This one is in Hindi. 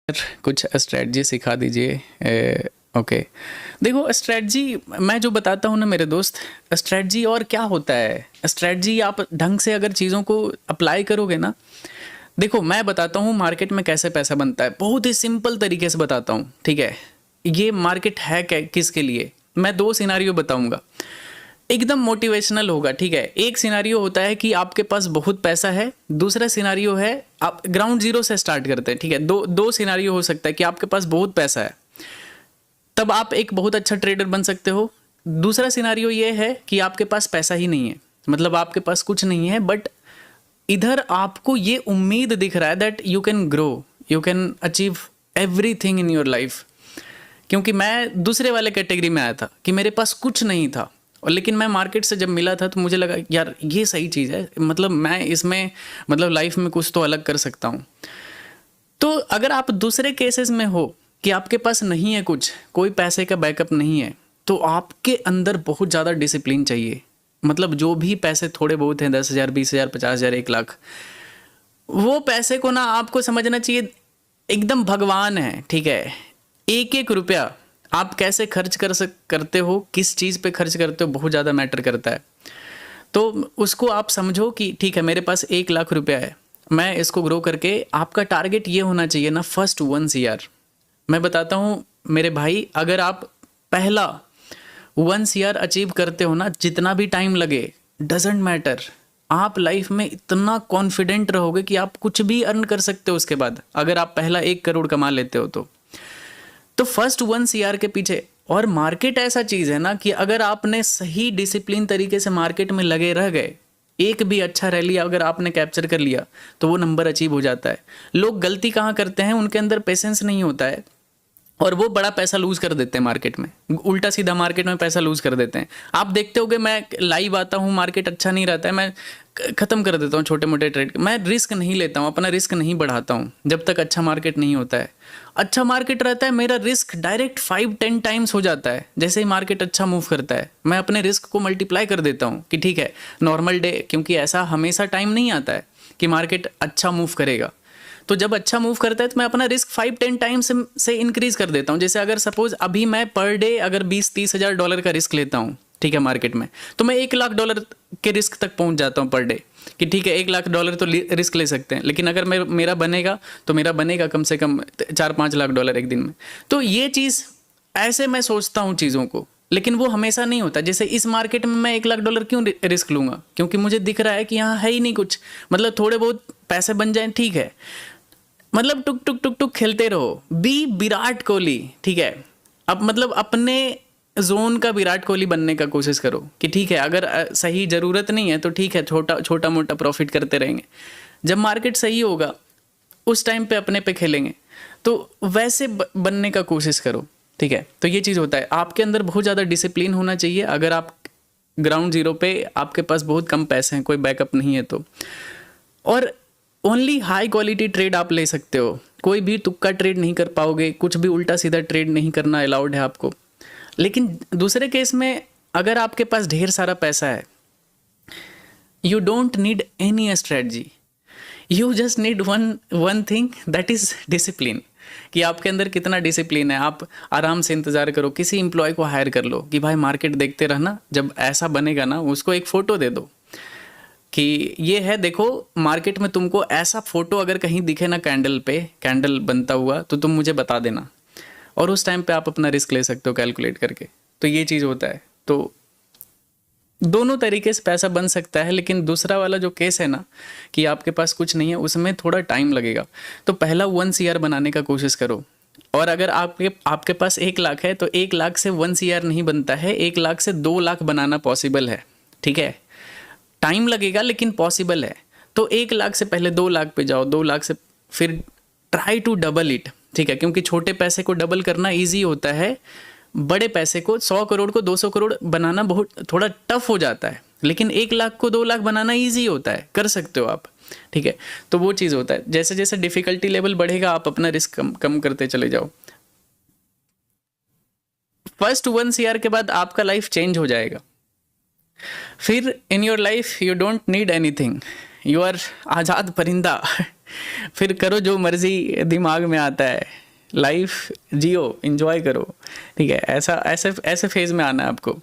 कुछ स्ट्रेटजी सिखा दीजिए। ओके, देखो स्ट्रेटजी मैं जो बताता हूँ ना मेरे दोस्त, स्ट्रेटजी और क्या होता है। स्ट्रेटजी आप ढंग से अगर चीज़ों को अप्लाई करोगे ना, देखो मैं बताता हूँ मार्केट में कैसे पैसा बनता है, बहुत ही सिंपल तरीके से बताता हूँ, ठीक है। ये मार्केट है किसके लिए, मैं दो सिनारियो बताऊंगा, एकदम मोटिवेशनल होगा, ठीक है। एक सिनारियो होता है कि आपके पास बहुत पैसा है, दूसरा सिनारियो है आप ग्राउंड जीरो से स्टार्ट करते हैं, ठीक है। दो दो सिनारियो हो सकता है कि आपके पास बहुत पैसा है, तब आप एक बहुत अच्छा ट्रेडर बन सकते हो। दूसरा सिनारियो ये है कि आपके पास पैसा ही नहीं है, मतलब आपके पास कुछ नहीं है, बट इधर आपको ये उम्मीद दिख रहा है that you can grow, you can achieve everything in your life. क्योंकि मैं दूसरे वाले कैटेगरी में आया था कि मेरे पास कुछ नहीं था, और लेकिन मैं मार्केट से जब मिला था तो मुझे लगा यार ये सही चीज़ है, मतलब मैं इसमें मतलब लाइफ में कुछ तो अलग कर सकता हूँ। तो अगर आप दूसरे केसेस में हो कि आपके पास नहीं है कुछ, कोई पैसे का बैकअप नहीं है, तो आपके अंदर बहुत ज़्यादा डिसिप्लिन चाहिए। मतलब जो भी पैसे थोड़े बहुत हैं, 10,000, 20,000, 50,000, 1 लाख, वो पैसे को ना आपको समझना चाहिए एकदम भगवान है, ठीक है। एक एक रुपया आप कैसे खर्च करते हो, किस चीज़ पे खर्च करते हो, बहुत ज़्यादा मैटर करता है। तो उसको आप समझो कि ठीक है मेरे पास 1 लाख रुपया है, मैं इसको ग्रो करके, आपका टारगेट ये होना चाहिए ना, फर्स्ट 1 CR। मैं बताता हूँ मेरे भाई, अगर आप पहला 1 CR अचीव करते हो ना, जितना भी टाइम लगे डजेंट मैटर, आप लाइफ में इतना कॉन्फिडेंट रहोगे कि आप कुछ भी अर्न कर सकते हो उसके बाद, अगर आप पहला 1 करोड़ कमा लेते हो तो फर्स्ट 1 CR के पीछे। और मार्केट ऐसा चीज़ है ना कि अगर आपने सही डिसिप्लिन तरीके से मार्केट में लगे रह गए, एक भी अच्छा रैली अगर आपने कैप्चर कर लिया तो वो नंबर अचीव हो जाता है। लोग गलती कहाँ करते हैं, उनके अंदर पेशेंस नहीं होता है और वो बड़ा पैसा लूज कर देते हैं मार्केट में, उल्टा सीधा मार्केट में पैसा लूज कर देते हैं। आप देखते होगे मैं लाइव आता हूँ, मार्केट अच्छा नहीं रहता है, मैं ख़त्म कर देता हूँ छोटे मोटे ट्रेड, मैं रिस्क नहीं लेता हूँ, अपना रिस्क नहीं बढ़ाता हूँ जब तक अच्छा मार्केट नहीं होता है। अच्छा मार्केट रहता है, मेरा रिस्क डायरेक्ट 5-10 टाइम्स हो जाता है। जैसे ही मार्केट अच्छा मूव करता है, मैं अपने रिस्क को मल्टीप्लाई कर देता हूँ कि ठीक है नॉर्मल डे, क्योंकि ऐसा हमेशा टाइम नहीं आता है कि मार्केट अच्छा मूव करेगा। तो जब अच्छा मूव करता है तो मैं अपना रिस्क 5-10 टाइम्स से इंक्रीज कर देता हूँ। जैसे अगर सपोज अभी मैं पर डे अगर 20-30 हज़ार डॉलर का रिस्क लेता हूँ, ठीक है, मार्केट में, तो मैं 1 लाख डॉलर के रिस्क तक पहुँच जाता हूँ पर डे, कि ठीक है 1 लाख डॉलर तो रिस्क ले सकते हैं, लेकिन अगर मेरा बनेगा तो मेरा बनेगा कम से कम 4-5 लाख डॉलर एक दिन में। तो ये चीज़ ऐसे मैं सोचता हूँ चीज़ों को, लेकिन वो हमेशा नहीं होता। जैसे इस मार्केट में मैं 1 लाख डॉलर क्यों रिस्क लूँगा, क्योंकि मुझे दिख रहा है कि यहाँ है ही नहीं कुछ, मतलब थोड़े बहुत पैसे बन जाएं, ठीक है, मतलब टुक टुक टुक टुक खेलते रहो, बी विराट कोहली, ठीक है। अब मतलब अपने जोन का विराट कोहली बनने का कोशिश करो कि ठीक है अगर सही ज़रूरत नहीं है तो ठीक है छोटा छोटा मोटा प्रॉफिट करते रहेंगे, जब मार्केट सही होगा उस टाइम पे अपने पे खेलेंगे। तो वैसे बनने का कोशिश करो, ठीक है। तो ये चीज़ होता है, आपके अंदर बहुत ज़्यादा डिसिप्लिन होना चाहिए। अगर आप ग्राउंड जीरो पे, आपके पास बहुत कम पैसे हैं, कोई बैकअप नहीं है तो, और ओनली हाई क्वालिटी ट्रेड आप ले सकते हो, कोई भी तुक्का ट्रेड नहीं कर पाओगे, कुछ भी उल्टा सीधा ट्रेड नहीं करना अलाउड है आपको। लेकिन दूसरे केस में अगर आपके पास ढेर सारा पैसा है, you don't need any strategy, you just need one thing, that is discipline. कि आपके अंदर कितना डिसिप्लिन है। आप आराम से इंतज़ार करो, किसी एम्प्लॉय को हायर कर लो कि भाई मार्केट देखते रहना, जब ऐसा बनेगा ना उसको एक फ़ोटो दे दो कि ये है देखो मार्केट में, तुमको ऐसा फोटो अगर कहीं दिखे ना कैंडल पे, कैंडल बनता हुआ, तो तुम मुझे बता देना, और उस टाइम पे आप अपना रिस्क ले सकते हो कैलकुलेट करके। तो ये चीज़ होता है। तो दोनों तरीके से पैसा बन सकता है, लेकिन दूसरा वाला जो केस है ना कि आपके पास कुछ नहीं है, उसमें थोड़ा टाइम लगेगा। तो पहला 1 CR बनाने का कोशिश करो, और अगर आपके पास 1 लाख है तो 1 लाख से 1 CR नहीं बनता है, 1 लाख से 2 लाख बनाना पॉसिबल है, ठीक है। टाइम लगेगा लेकिन पॉसिबल है। तो 1 लाख से पहले 2 लाख पे जाओ, 2 लाख से फिर ट्राई टू डबल इट, ठीक है, क्योंकि छोटे पैसे को डबल करना इजी होता है, बड़े पैसे को 100 करोड़ को 200 करोड़ बनाना बहुत थोड़ा टफ हो जाता है, लेकिन 1 लाख को 2 लाख बनाना इजी होता है, कर सकते हो आप, ठीक है। तो वो चीज़ होता है, जैसे जैसे डिफिकल्टी लेवल बढ़ेगा आप अपना रिस्क कम करते चले जाओ। फर्स्ट 1 CR के बाद आपका लाइफ चेंज हो जाएगा। फिर in your life you don't need anything, you are आज़ाद परिंदा फिर करो जो मर्जी दिमाग में आता है, लाइफ जियो, एंजॉय करो, ठीक है। ऐसा ऐसे ऐसे फेज में आना है आपको।